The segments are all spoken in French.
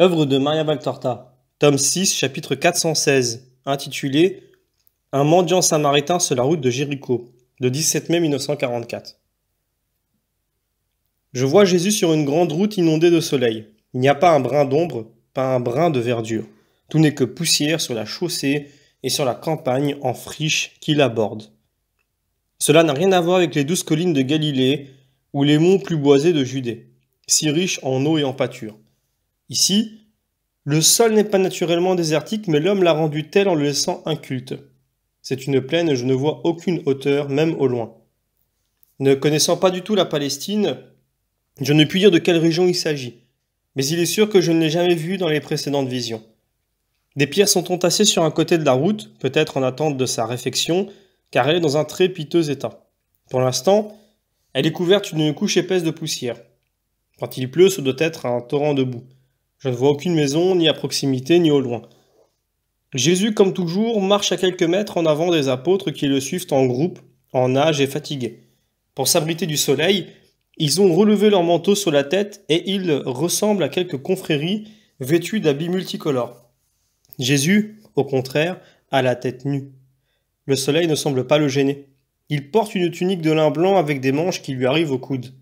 Œuvre de Maria Valtorta, tome 6, chapitre 416, intitulé Un mendiant samaritain sur la route de Jéricho, le 17 mai 1944. Je vois Jésus sur une grande route inondée de soleil. Il n'y a pas un brin d'ombre, pas un brin de verdure. Tout n'est que poussière sur la chaussée et sur la campagne en friche qui l'aborde. Cela n'a rien à voir avec les douces collines de Galilée ou les monts plus boisés de Judée, si riches en eau et en pâture. Ici, le sol n'est pas naturellement désertique, mais l'homme l'a rendu tel en le laissant inculte. C'est une plaine et je ne vois aucune hauteur, même au loin. Ne connaissant pas du tout la Palestine, je ne puis dire de quelle région il s'agit, mais il est sûr que je ne l'ai jamais vue dans les précédentes visions. Des pierres sont entassées sur un côté de la route, peut-être en attente de sa réfection, car elle est dans un très piteux état. Pour l'instant, elle est couverte d'une couche épaisse de poussière. Quand il pleut, ce doit être un torrent de boue. Je ne vois aucune maison, ni à proximité, ni au loin. Jésus, comme toujours, marche à quelques mètres en avant des apôtres qui le suivent en groupe, en nage et fatigués. Pour s'abriter du soleil, ils ont relevé leurs manteaux sur la tête et ils ressemblent à quelques confréries vêtues d'habits multicolores. Jésus, au contraire, a la tête nue. Le soleil ne semble pas le gêner. Il porte une tunique de lin blanc avec des manches qui lui arrivent au coude.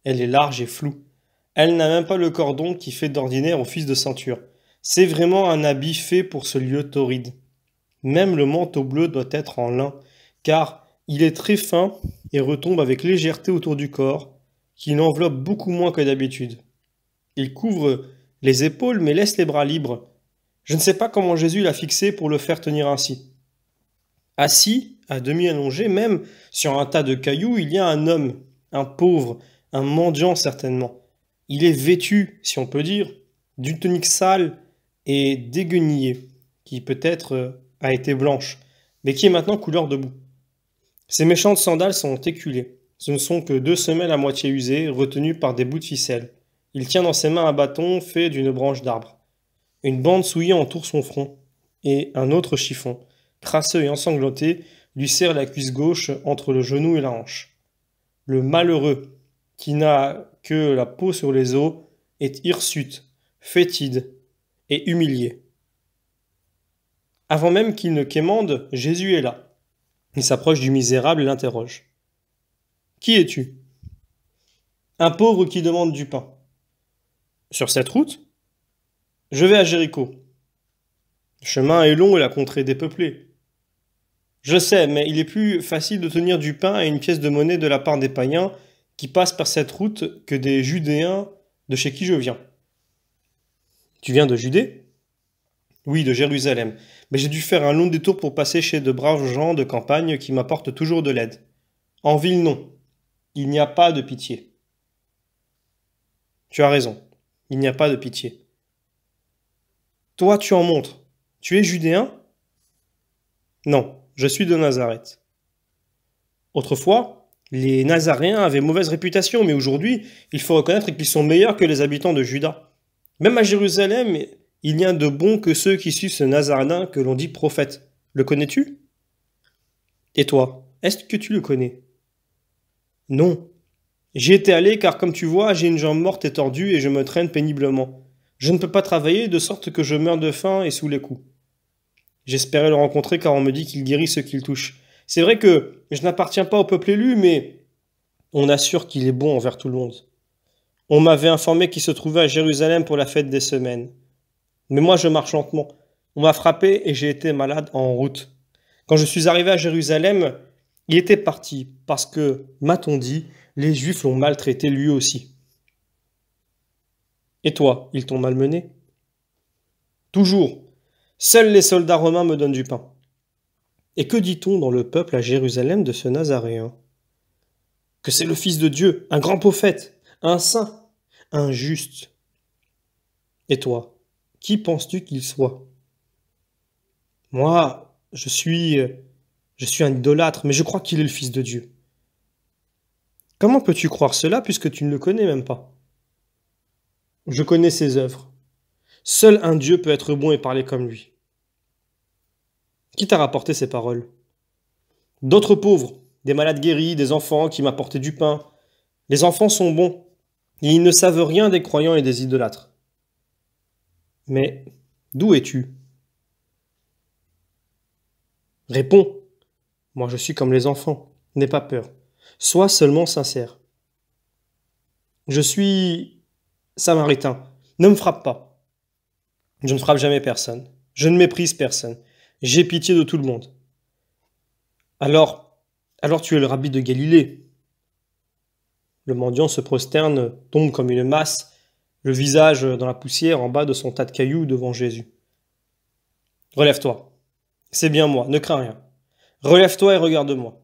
Elle est large et floue. Elle n'a même pas le cordon qui fait d'ordinaire office de ceinture. C'est vraiment un habit fait pour ce lieu torride. Même le manteau bleu doit être en lin, car il est très fin et retombe avec légèreté autour du corps, qui l'enveloppe beaucoup moins que d'habitude. Il couvre les épaules mais laisse les bras libres. Je ne sais pas comment Jésus l'a fixé pour le faire tenir ainsi. Assis, à demi allongé même, sur un tas de cailloux, il y a un homme, un pauvre, un mendiant certainement. Il est vêtu, si on peut dire, d'une tunique sale et déguenillée, qui peut-être a été blanche, mais qui est maintenant couleur de boue. Ses méchantes sandales sont éculées. Ce ne sont que 2 semelles à moitié usées, retenues par des bouts de ficelle. Il tient dans ses mains un bâton fait d'une branche d'arbre. Une bande souillée entoure son front, et un autre chiffon, crasseux et ensanglanté, lui serre la cuisse gauche entre le genou et la hanche. Le malheureux, qui n'a que la peau sur les os, est hirsute, fétide et humilié. Avant même qu'il ne quémande, Jésus est là. Il s'approche du misérable et l'interroge. « Qui es-tu » ? « Un pauvre qui demande du pain. »« Sur cette route ?»« Je vais à Jéricho. »« Le chemin est long et la contrée dépeuplée. »« Je sais, mais il est plus facile de tenir du pain et une pièce de monnaie de la part des païens qui passent par cette route que des Judéens de chez qui je viens. »« Tu viens de Judée ?»« Oui, de Jérusalem. Mais j'ai dû faire un long détour pour passer chez de braves gens de campagne qui m'apportent toujours de l'aide. En ville, non. Il n'y a pas de pitié. » « Tu as raison. Il n'y a pas de pitié. »« Toi, tu en montres. Tu es judéen ? » ?»« Non, je suis de Nazareth. » Autrefois, les Nazaréens avaient mauvaise réputation, mais aujourd'hui, il faut reconnaître qu'ils sont meilleurs que les habitants de Juda. Même à Jérusalem, il n'y a de bons que ceux qui suivent ce Nazaréen que l'on dit prophète. Le connais-tu ? Et toi, est-ce que tu le connais ? Non. J'y étais allé car, comme tu vois, j'ai une jambe morte et tordue et je me traîne péniblement. Je ne peux pas travailler de sorte que je meurs de faim et sous les coups. J'espérais le rencontrer car on me dit qu'il guérit ceux qu'il touche. C'est vrai que je n'appartiens pas au peuple élu, mais on assure qu'il est bon envers tout le monde. On m'avait informé qu'il se trouvait à Jérusalem pour la fête des semaines. Mais moi je marche lentement. On m'a frappé et j'ai été malade en route. Quand je suis arrivé à Jérusalem, il était parti parce que, m'a-t-on dit, les Juifs l'ont maltraité lui aussi. Et toi, ils t'ont malmené ? Toujours. Seuls les soldats romains me donnent du pain. Et que dit-on dans le peuple à Jérusalem de ce Nazaréen ? Que c'est le Fils de Dieu, un grand prophète, un saint, un juste. Et toi, qui penses-tu qu'il soit ? Moi, je suis un idolâtre, mais je crois qu'il est le Fils de Dieu. Comment peux-tu croire cela puisque tu ne le connais même pas ? Je connais ses œuvres. Seul un Dieu peut être bon et parler comme lui. Qui t'a rapporté ces paroles ? D'autres pauvres, des malades guéris, des enfants qui m'apportaient du pain. Les enfants sont bons, et ils ne savent rien des croyants et des idolâtres. Mais d'où es-tu? Réponds. Moi je suis comme les enfants. N'aie pas peur. Sois seulement sincère. Je suis samaritain. Ne me frappe pas. Je ne frappe jamais personne. Je ne méprise personne. J'ai pitié de tout le monde. Alors tu es le rabbi de Galilée. Le mendiant se prosterne, tombe comme une masse, le visage dans la poussière en bas de son tas de cailloux devant Jésus. Relève-toi. C'est bien moi, ne crains rien. Relève-toi et regarde-moi.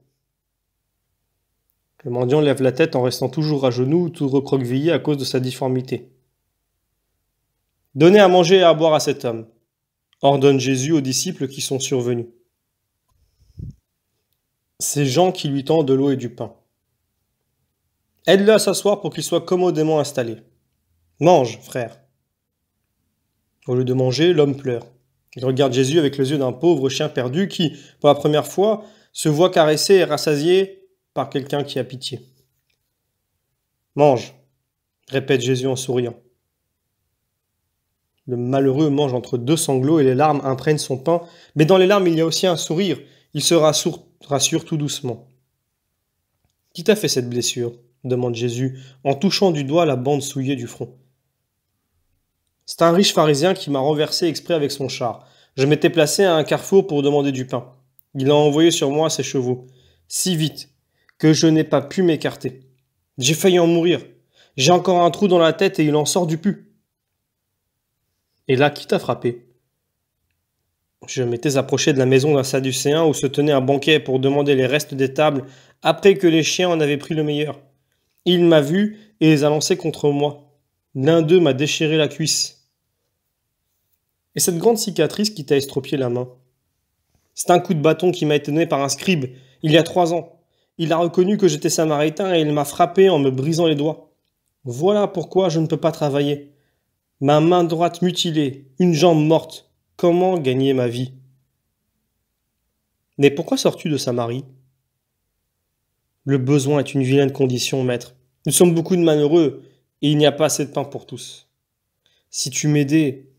Le mendiant lève la tête en restant toujours à genoux, tout recroquevillé à cause de sa difformité. Donnez à manger et à boire à cet homme, ordonne Jésus aux disciples qui sont survenus. C'est Jean qui lui tend de l'eau et du pain. Aide-le à s'asseoir pour qu'il soit commodément installé. Mange, frère. Au lieu de manger, l'homme pleure. Il regarde Jésus avec les yeux d'un pauvre chien perdu qui, pour la première fois, se voit caressé et rassasié par quelqu'un qui a pitié. Mange, répète Jésus en souriant. Le malheureux mange entre deux sanglots et les larmes imprègnent son pain, mais dans les larmes il y a aussi un sourire. Il se rassure tout doucement. Qui t'a fait cette blessure? Demande Jésus en touchant du doigt la bande souillée du front. C'est un riche pharisien qui m'a renversé exprès avec son char. Je m'étais placé à un carrefour pour demander du pain. Il a envoyé sur moi ses chevaux, si vite que je n'ai pas pu m'écarter. J'ai failli en mourir. J'ai encore un trou dans la tête et il en sort du pu. Et là, qui t'a frappé? Je m'étais approché de la maison d'un Sadducéen où se tenait un banquet pour demander les restes des tables après que les chiens en avaient pris le meilleur. Il m'a vu et les a lancés contre moi. L'un d'eux m'a déchiré la cuisse. Et cette grande cicatrice qui t'a estropié la main? C'est un coup de bâton qui m'a été donné par un scribe, il y a 3 ans. Il a reconnu que j'étais samaritain et il m'a frappé en me brisant les doigts. Voilà pourquoi je ne peux pas travailler. Ma main droite mutilée, une jambe morte. Comment gagner ma vie? Mais pourquoi sors-tu de Samarie? Le besoin est une vilaine condition, maître. Nous sommes beaucoup de malheureux et il n'y a pas assez de pain pour tous. Si tu m'aidais,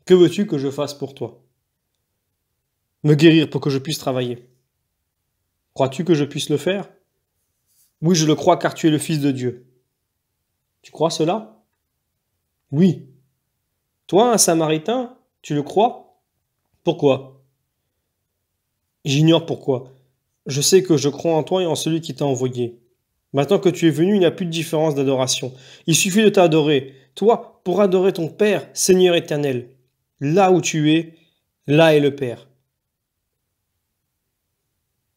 que veux-tu que je fasse pour toi? Me guérir pour que je puisse travailler. Crois-tu que je puisse le faire? Oui, je le crois car tu es le Fils de Dieu. Tu crois cela? Oui. Toi, un Samaritain, tu le crois? Pourquoi? J'ignore pourquoi. Je sais que je crois en toi et en celui qui t'a envoyé. Maintenant que tu es venu, il n'y a plus de différence d'adoration. Il suffit de t'adorer. Toi, pour adorer ton Père, Seigneur éternel. Là où tu es, là est le Père.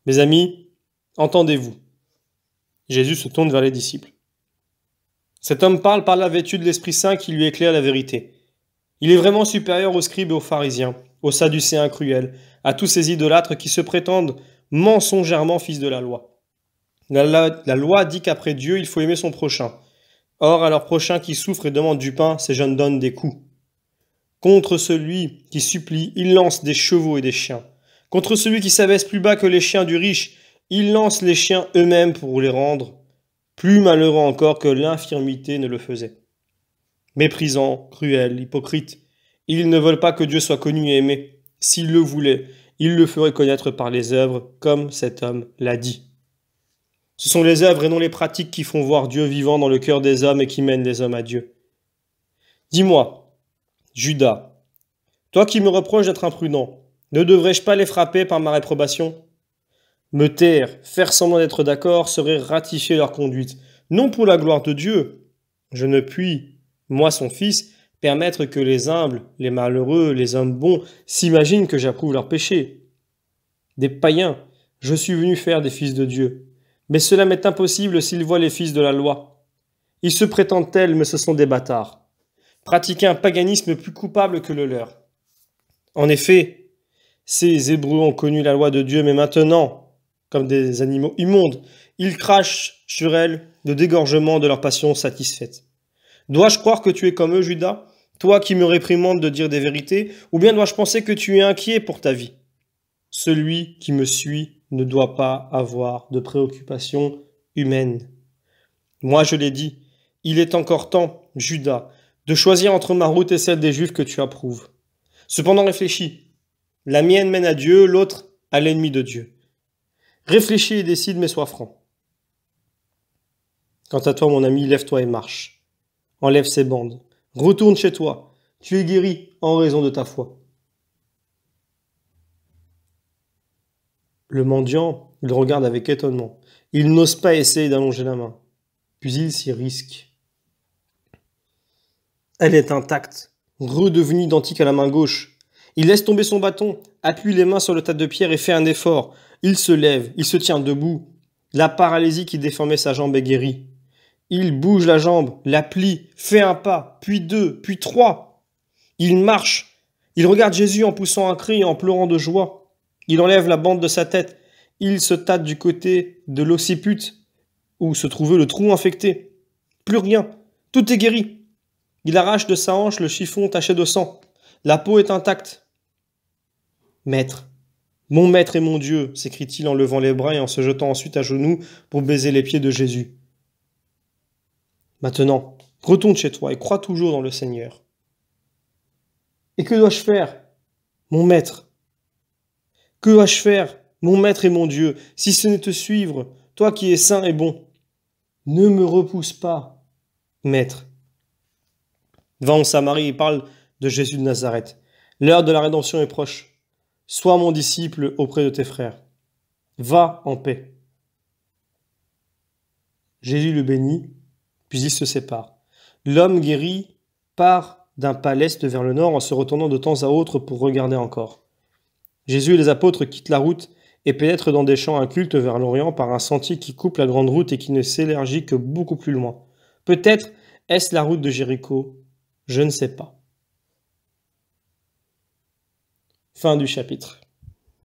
Mes amis, entendez-vous. Jésus se tourne vers les disciples. Cet homme parle par la vêtue de l'Esprit Saint qui lui éclaire la vérité. Il est vraiment supérieur aux scribes et aux pharisiens, aux sadducéens cruels, à tous ces idolâtres qui se prétendent mensongèrement fils de la loi. La loi dit qu'après Dieu, il faut aimer son prochain. Or, à leur prochain qui souffre et demande du pain, ces jeunes donnent des coups. Contre celui qui supplie, ils lancent des chevaux et des chiens. Contre celui qui s'abaisse plus bas que les chiens du riche, ils lancent les chiens eux-mêmes pour les rendre plus malheureux encore que l'infirmité ne le faisait. Méprisants, cruels, hypocrites, ils ne veulent pas que Dieu soit connu et aimé. S'il le voulait, il le ferait connaître par les œuvres, comme cet homme l'a dit. Ce sont les œuvres et non les pratiques qui font voir Dieu vivant dans le cœur des hommes et qui mènent les hommes à Dieu. Dis-moi, Judas, toi qui me reproches d'être imprudent, ne devrais-je pas les frapper par ma réprobation? Me taire, faire semblant d'être d'accord, serait ratifier leur conduite, non pour la gloire de Dieu. Je ne puis, moi son fils, permettre que les humbles, les malheureux, les hommes bons s'imaginent que j'approuve leurs péchés. Des païens, je suis venu faire des fils de Dieu. Mais cela m'est impossible s'ils voient les fils de la loi. Ils se prétendent tels, mais ce sont des bâtards. Pratiquer un paganisme plus coupable que le leur. En effet, ces Hébreux ont connu la loi de Dieu, mais maintenant, comme des animaux immondes, ils crachent sur elle de dégorgement de leur passion satisfaite. Dois-je croire que tu es comme eux, Judas, toi qui me réprimandes de dire des vérités, ou bien dois-je penser que tu es inquiet pour ta vie? Celui qui me suit ne doit pas avoir de préoccupations humaines. Moi je l'ai dit, il est encore temps, Judas, de choisir entre ma route et celle des Juifs que tu approuves. Cependant réfléchis. La mienne mène à Dieu, l'autre à l'ennemi de Dieu. Réfléchis et décide, mais sois franc. Quant à toi, mon ami, lève-toi et marche. Enlève ces bandes. Retourne chez toi. Tu es guéri en raison de ta foi. Le mendiant, il regarde avec étonnement. Il n'ose pas essayer d'allonger la main. Puis il s'y risque. Elle est intacte, redevenue identique à la main gauche. Il laisse tomber son bâton, appuie les mains sur le tas de pierres et fait un effort. Il se lève, il se tient debout. La paralysie qui déformait sa jambe est guérie. Il bouge la jambe, la plie, fait un pas, puis deux, puis trois. Il marche. Il regarde Jésus en poussant un cri et en pleurant de joie. Il enlève la bande de sa tête. Il se tâte du côté de l'occiput, où se trouvait le trou infecté. Plus rien. Tout est guéri. Il arrache de sa hanche le chiffon taché de sang. La peau est intacte. Maître, mon maître et mon Dieu, s'écrie-t-il en levant les bras et en se jetant ensuite à genoux pour baiser les pieds de Jésus. Maintenant, retourne chez toi et crois toujours dans le Seigneur. Et que dois-je faire, mon maître? Que dois-je faire, mon maître et mon Dieu, si ce n'est te suivre, toi qui es saint et bon? Ne me repousse pas, maître. Va en Samarie et parle de Jésus de Nazareth. L'heure de la rédemption est proche. Sois mon disciple auprès de tes frères. Va en paix. Jésus le bénit, puis ils se séparent. L'homme guéri part d'un pas l'est vers le nord en se retournant de temps à autre pour regarder encore. Jésus et les apôtres quittent la route et pénètrent dans des champs incultes vers l'Orient par un sentier qui coupe la grande route et qui ne s'élargit que beaucoup plus loin. Peut-être est-ce la route de Jéricho, je ne sais pas. Fin du chapitre.